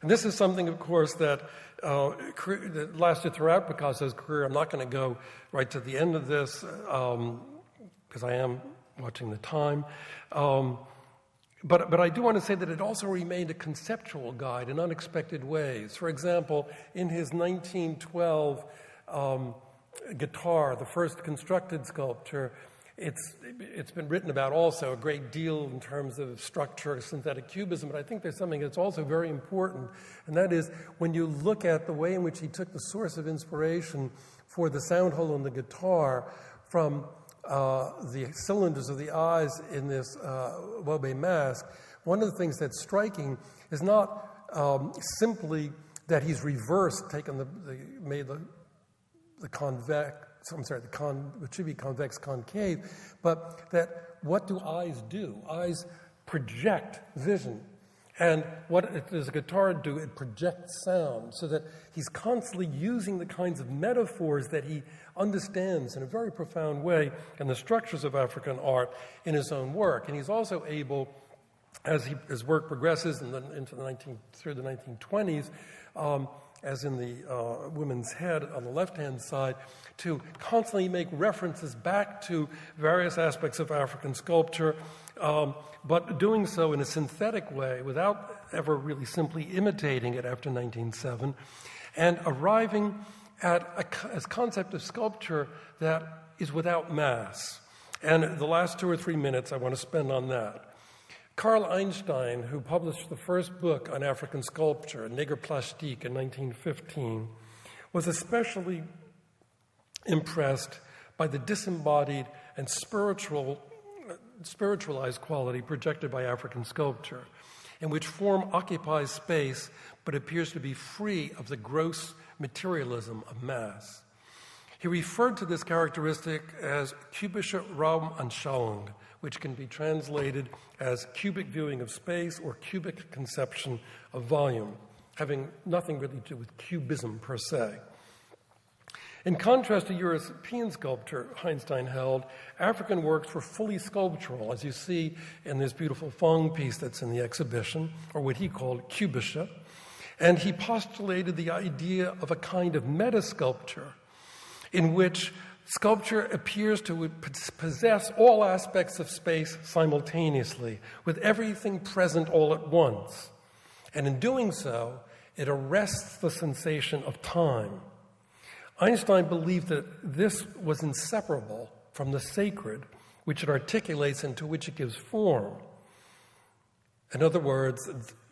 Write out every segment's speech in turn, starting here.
And this is something, of course, that lasted throughout Picasso's career. I'm not going to go right to the end of this because I am watching the time. But I do want to say that it also remained a conceptual guide in unexpected ways. For example, in his 1912 guitar, the first constructed sculpture, it's been written about also a great deal in terms of structure, synthetic cubism, but I think there's something that's also very important, and that is when you look at the way in which he took the source of inspiration for the sound hole in the guitar from the cylinders of the eyes in this Wobe mask, one of the things that's striking is not simply that he's reversed, made the convex, what should be convex concave, but that what do eyes do? Eyes project vision. And what does a guitar do? It projects sound, so that he's constantly using the kinds of metaphors that he understands in a very profound way in the structures of African art in his own work. And he's also able, as his work progresses through the 1920s, as in the woman's head on the left-hand side, to constantly make references back to various aspects of African sculpture, but doing so in a synthetic way without ever really simply imitating it after 1907, and arriving at a concept of sculpture that is without mass. And the last 2 or 3 minutes I want to spend on that. Carl Einstein, who published the first book on African sculpture, Neger Plastique, in 1915, was especially impressed by the disembodied and spiritualized quality projected by African sculpture, in which form occupies space but appears to be free of the gross materialism of mass. He referred to this characteristic as kubische Raumanschauung, which can be translated as cubic viewing of space or cubic conception of volume, having nothing really to do with cubism per se. In contrast to European sculpture, Einstein held, African works were fully sculptural, as you see in this beautiful Fong piece that's in the exhibition, or what he called cubische. And he postulated the idea of a kind of meta-sculpture in which sculpture appears to possess all aspects of space simultaneously, with everything present all at once. And in doing so, it arrests the sensation of time. Einstein believed that this was inseparable from the sacred, which it articulates and to which it gives form. In other words,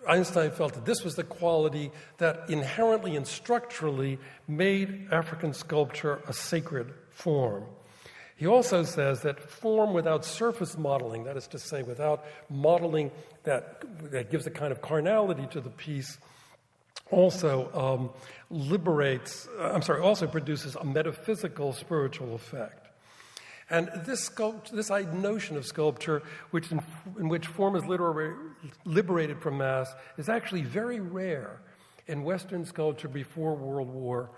Einstein felt that this was the quality that inherently and structurally made African sculpture a sacred form. He also says that form without surface modeling, that is to say, without modeling that gives a kind of carnality to the piece, also produces a metaphysical spiritual effect. And this notion of sculpture, in which form is liberated from mass, is actually very rare in Western sculpture before World War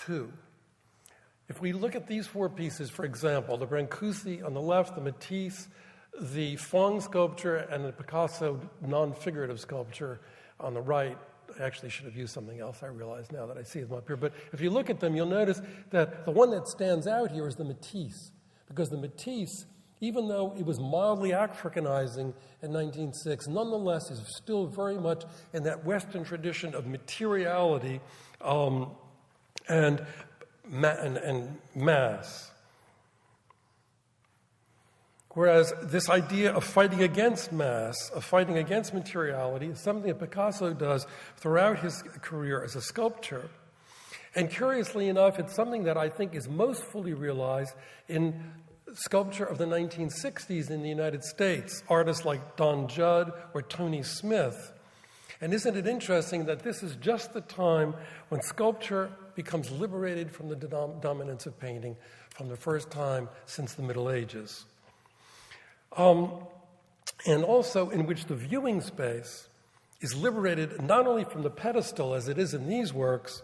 II. If we look at these 4 pieces, for example, the Brancusi on the left, the Matisse, the Fong sculpture, and the Picasso non-figurative sculpture on the right, I actually should have used something else, I realize now that I see them up here. But if you look at them, you'll notice that the one that stands out here is the Matisse. Because the Matisse, even though it was mildly Africanizing in 1906, nonetheless is still very much in that Western tradition of materiality and mass. Whereas this idea of fighting against mass, of fighting against materiality, is something that Picasso does throughout his career as a sculptor. And curiously enough, it's something that I think is most fully realized in sculpture of the 1960s in the United States, artists like Don Judd or Tony Smith. And isn't it interesting that this is just the time when sculpture becomes liberated from the dominance of painting from the first time since the Middle Ages? And also in which the viewing space is liberated not only from the pedestal, as it is in these works,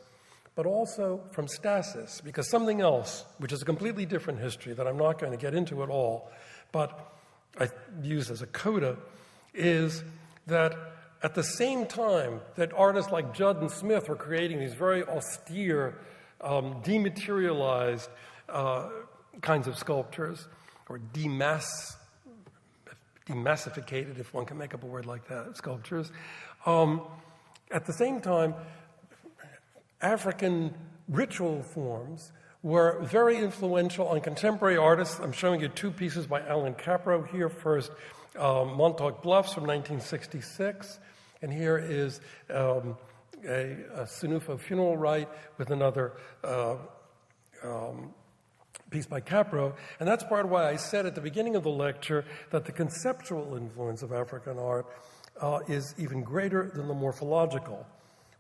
but also from stasis, because something else, which is a completely different history that I'm not going to get into at all, but I use as a coda, is that at the same time that artists like Judd and Smith were creating these very austere, dematerialized kinds of sculptures, or demassificated, if one can make up a word like that, sculptures. At the same time, African ritual forms were very influential on contemporary artists. I'm showing you two pieces by Alan Capro here. First, Montauk Bluffs from 1966, and here is a Sinufo funeral rite with another piece by Capro. And that's part of why I said at the beginning of the lecture that the conceptual influence of African art is even greater than the morphological,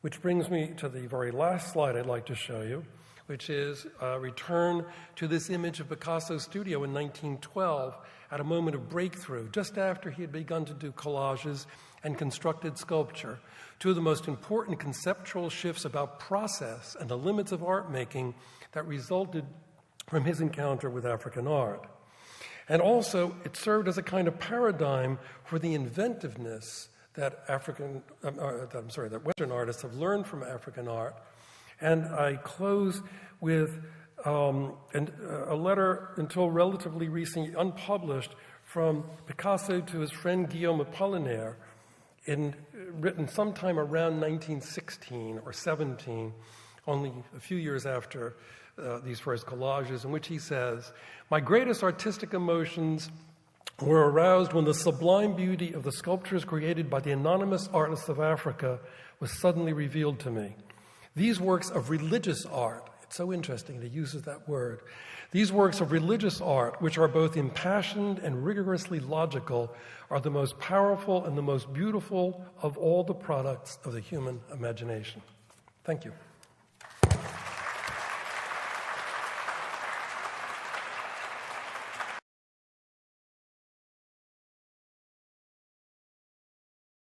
which brings me to the very last slide I'd like to show you, which is a return to this image of Picasso's studio in 1912 at a moment of breakthrough, just after he had begun to do collages and constructed sculpture. Two of the most important conceptual shifts about process and the limits of art making that resulted from his encounter with African art. And also, it served as a kind of paradigm for the inventiveness that Western artists have learned from African art. And I close with a letter until relatively recently unpublished from Picasso to his friend Guillaume Apollinaire, written sometime around 1916 or 17, only a few years after these first collages, in which he says, "My greatest artistic emotions were aroused when the sublime beauty of the sculptures created by the anonymous artists of Africa was suddenly revealed to me. These works of religious art," it's so interesting that he uses that word, "these works of religious art, which are both impassioned and rigorously logical, are the most powerful and the most beautiful of all the products of the human imagination." Thank you.